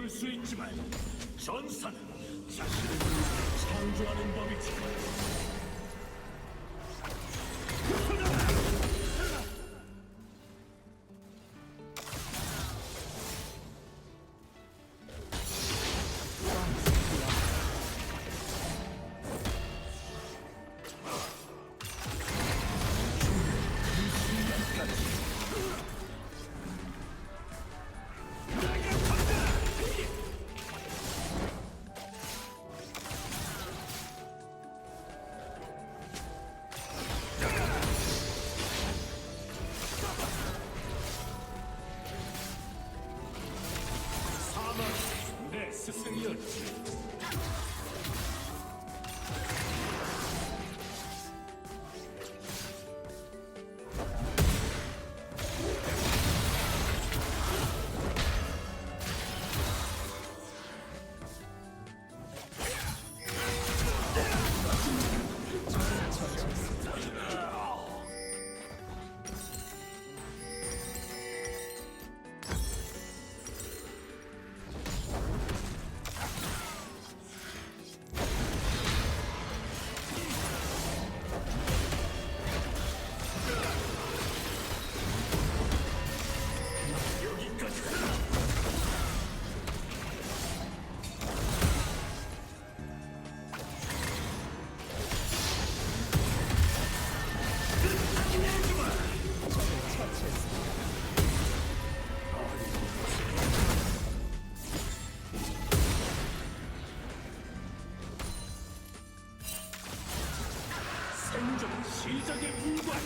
이룰 수 있지만 전사는 자신을 창조하는 법이지. 내 스승이었지. 생존 시작에 불과해.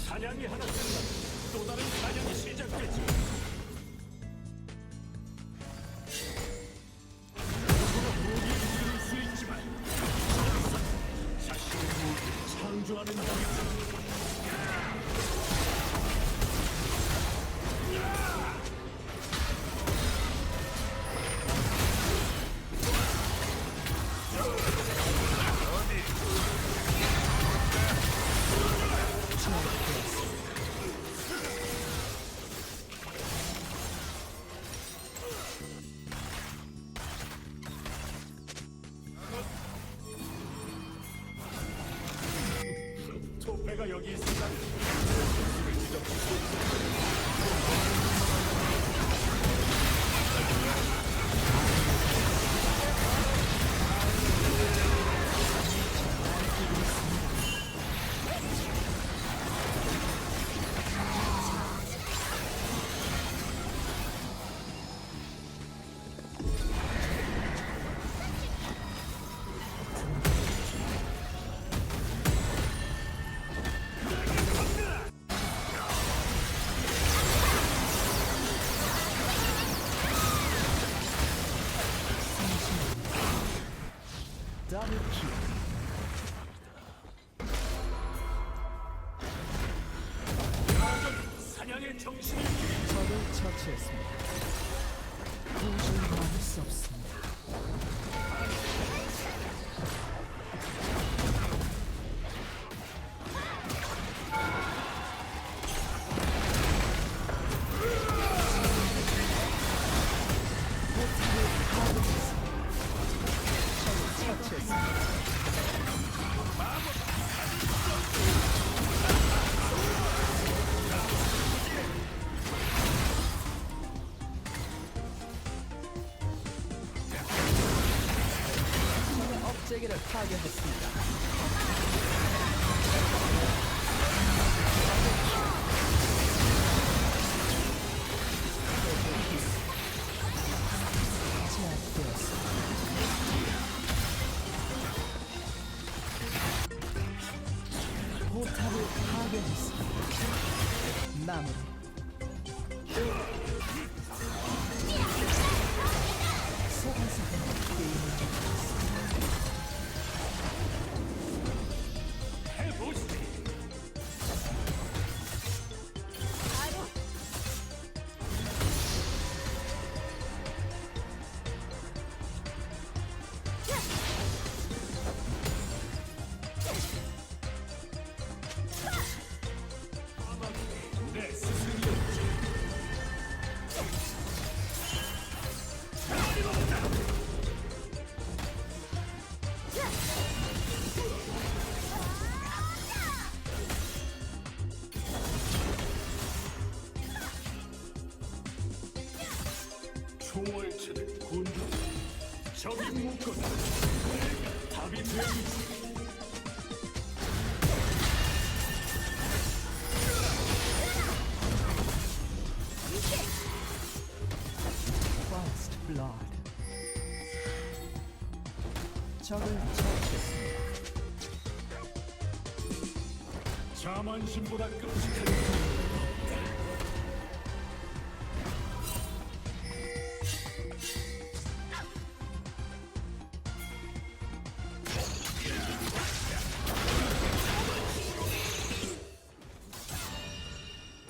사냥이 하나 끝나면 또 다른 사냥이 시작되지. 누구나 무기를 이룰 수 있지만 전사는 자신의 무기를 창조하는 법이다. 토페가 여기 있으면 사냥의 정신을 적을 처치했습니다. 도저히 막을 수 없습니다. 세계를 파괴했습니다. 마무리. 소환사는 게임을 해보시지. 내 스승이었지. 총을 치는 군주. 적이 묻거든. 내가 답이 되어주지. First blood. 적을 처치했습니다. 자만심보다 끔찍한 건 없다.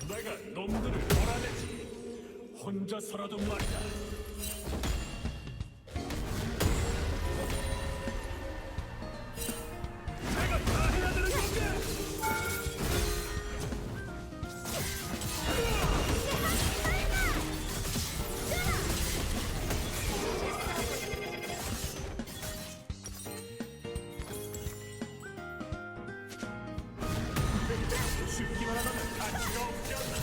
내가 놈들을 몰아내지. 혼자서라도 말이야. 내가 다 해야 되는 건데. 죽기만 하다면 가치가 없지 않나.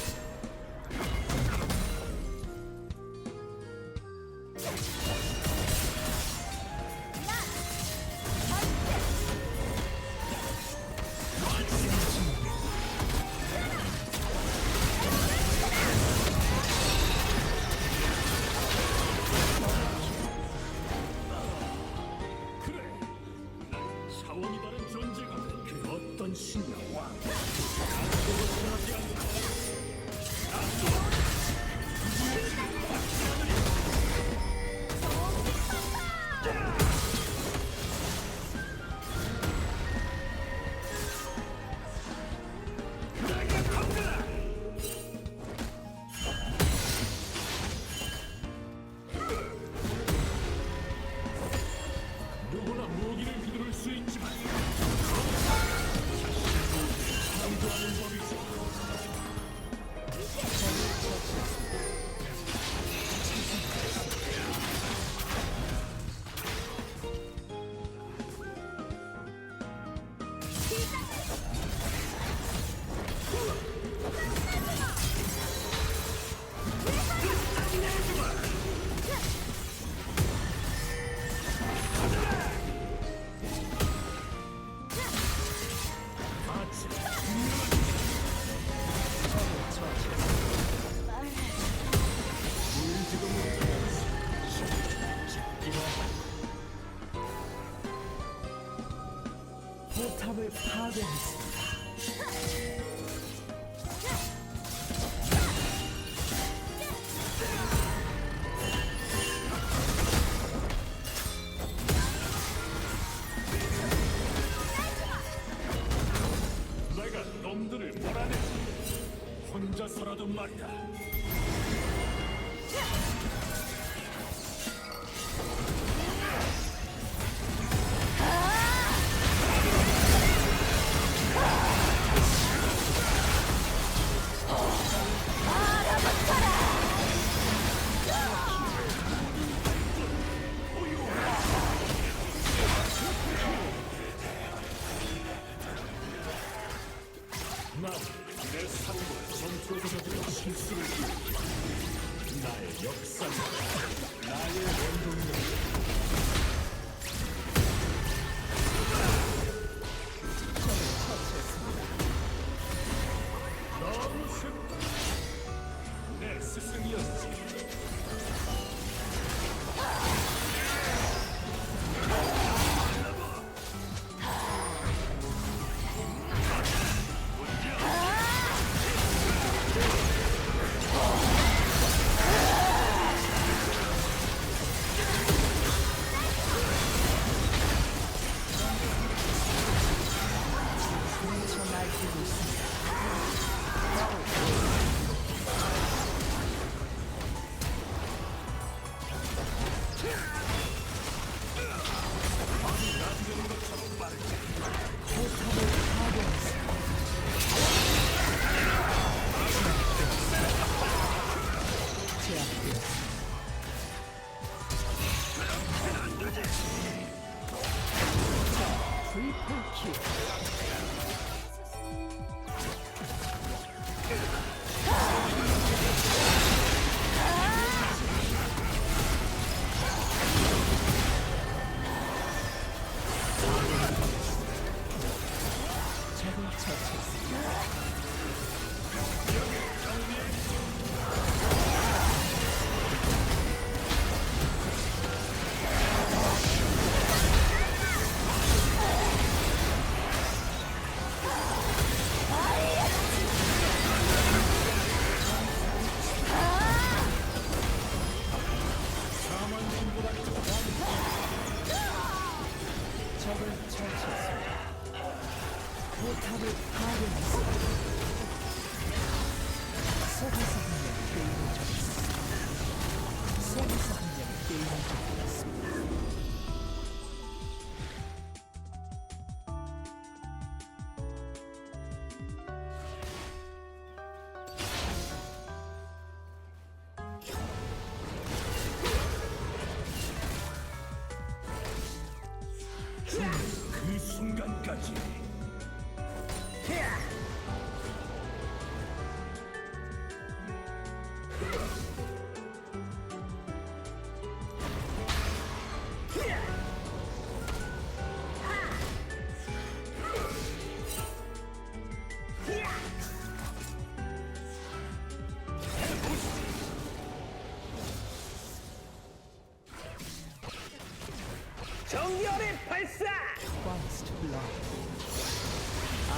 그래, 난 차원이 다른 존재가 그 어떤 신이나 왕 약속을 변하지 않는다. 내가 강대다. 누구나 무기를 휘두를 수 있지만 창조하는 법이지. 같이 울지도 못하면서 잡기만 포탑을 파괴했습니다. 내가 놈들을 몰아내지. 혼자서라도 말이다. 난 내 삶과 전투에서들의 실수를 기억해. 나의 역사는 나의 원동력. 너무 쉽다. 내 스승이었지. 문제 없지. 인정하겠습니다. 그 순간까지 정열의 발사! First blood.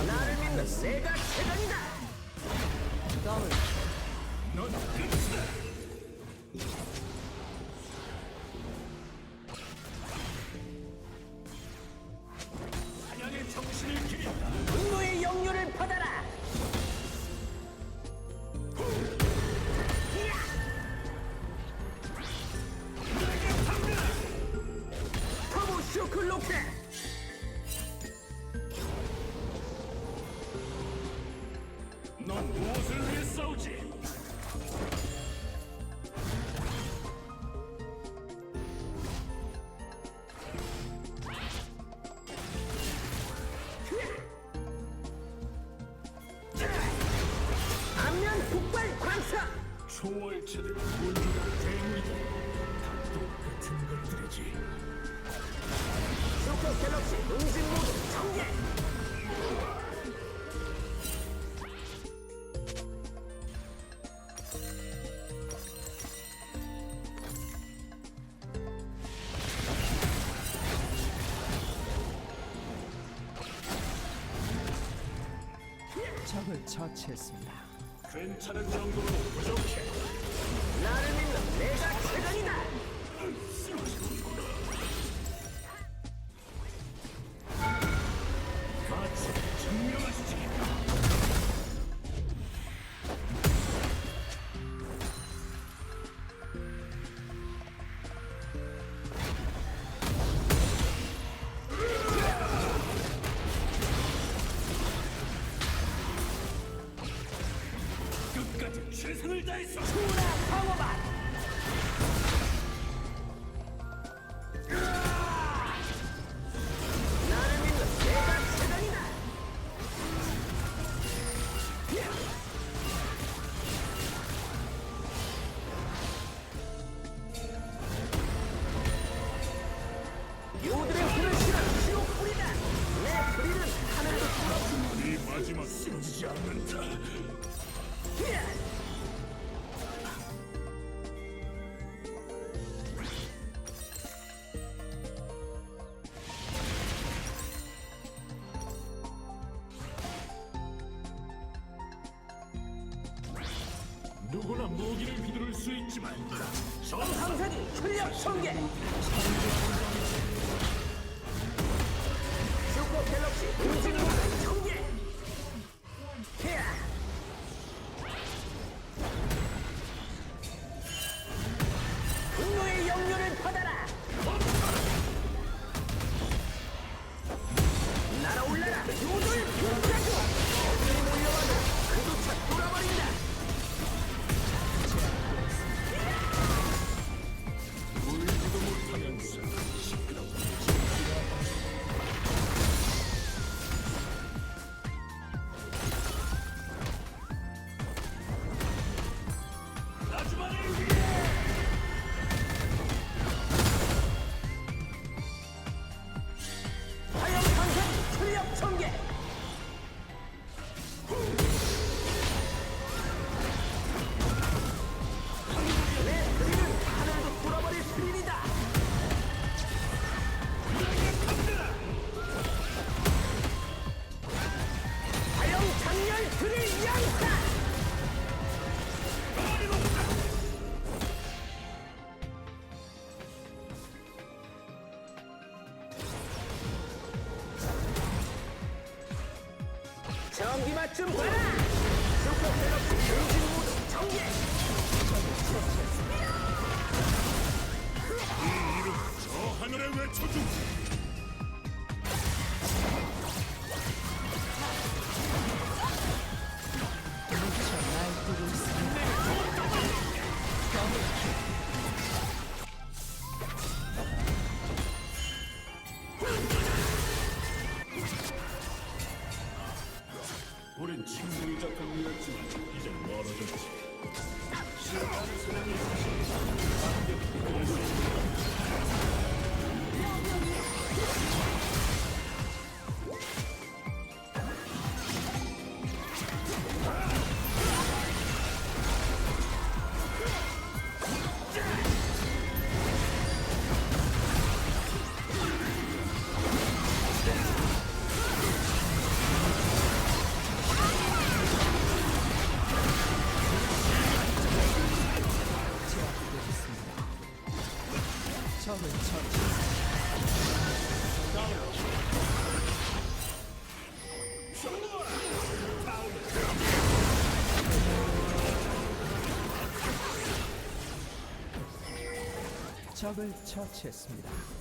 나를 믿는 내가 최강이다! Double 넌 끝이다. 사냥의 정신을 기린다. 분노의 영유를 받아라! 터보 쇼크 로켓! 넌 무엇을 위해 싸우지? 안면 폭발 광사! 초월체들 우리가 괴물이다. 다 똑같은 것들이지. 슈퍼 갤럭시 응집 모드 전개! 적을 처치했습니다. 괜찮은 정도로 부족해. 나를 믿는 내가 최강이다! 가치 증명하시지. 끝까지 최선을 다했어. 투나 방어만! 나를 믿는 내가 최강이다! 요들의 불을 실은 지옥불이다! 내 불이는 하늘도 뚫어! 네 마지막 쓰러지지 않는다. 누구나 무기를 휘두를 수 있지만 정상선이 출력 전개! 슈퍼 갤럭시 응징 모드 전개! 분노의 영유를 받아라! 날아올라라! 요들 평가줘! 어들이 몰려와도 그조차 돌아버린다! 울지도 못하면서 시끄럽게 아주마를 위해 화염 강선 출력 전개! 내 그림은 하늘도 뚫어버릴 스릴이다! 화염 장렬 드릴 양사! 전기 맞춤 봐라! 슈퍼 갤럭시 응징 모드 전개! 가르쳐주마. 미쳐 날뛰고 있습니다. 우린 친구이자 동료였지만 이제 멀어졌지. 제압되었습니다. 적을 처치했습니다. 적을 처치했습니다.